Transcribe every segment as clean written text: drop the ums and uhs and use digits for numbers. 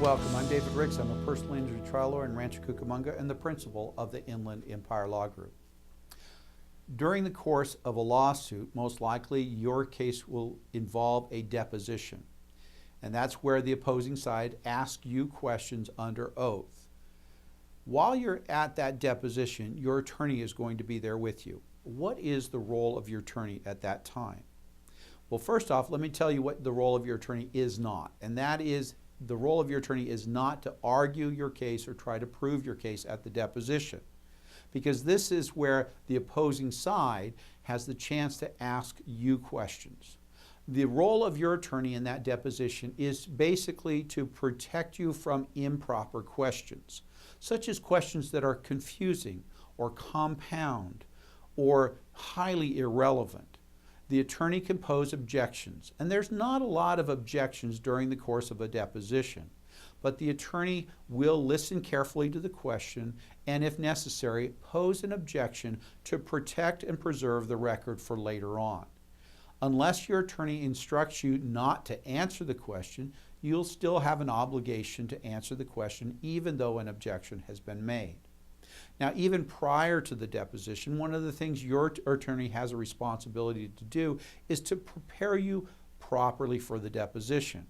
Welcome. I'm David Ricks. I'm a personal injury trial lawyer in Rancho Cucamonga and the principal of the Inland Empire Law Group. During the course of a lawsuit, most likely your case will involve a deposition. And that's where the opposing side asks you questions under oath. While you're at that deposition, your attorney is going to be there with you. What is the role of your attorney at that time? Well, first off, let me tell you what the role of your attorney is not. And that is, the role of your attorney is not to argue your case or try to prove your case at the deposition. Because this is where the opposing side has the chance to ask you questions. The role of your attorney in that deposition is basically to protect you from improper questions, such as questions that are confusing or compound or highly irrelevant. The attorney can pose objections, and there's not a lot of objections during the course of a deposition, but the attorney will listen carefully to the question and, if necessary, pose an objection to protect and preserve the record for later on. Unless your attorney instructs you not to answer the question, you'll still have an obligation to answer the question even though an objection has been made. Now, even prior to the deposition, one of the things your attorney has a responsibility to do is to prepare you properly for the deposition.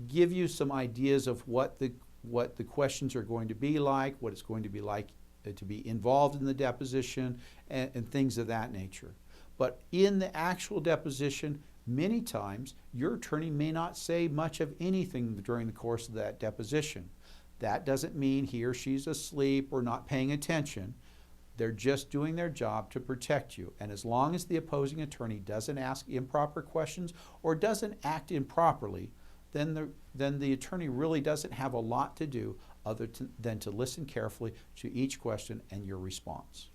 Give you some ideas of what the questions are going to be like, what it's going to be like to be involved in the deposition, and things of that nature. But in the actual deposition, many times your attorney may not say much of anything during the course of that deposition. That doesn't mean he or she's asleep or not paying attention. They're just doing their job to protect you. And as long as the opposing attorney doesn't ask improper questions or doesn't act improperly, then the attorney really doesn't have a lot to do other than to listen carefully to each question and your response.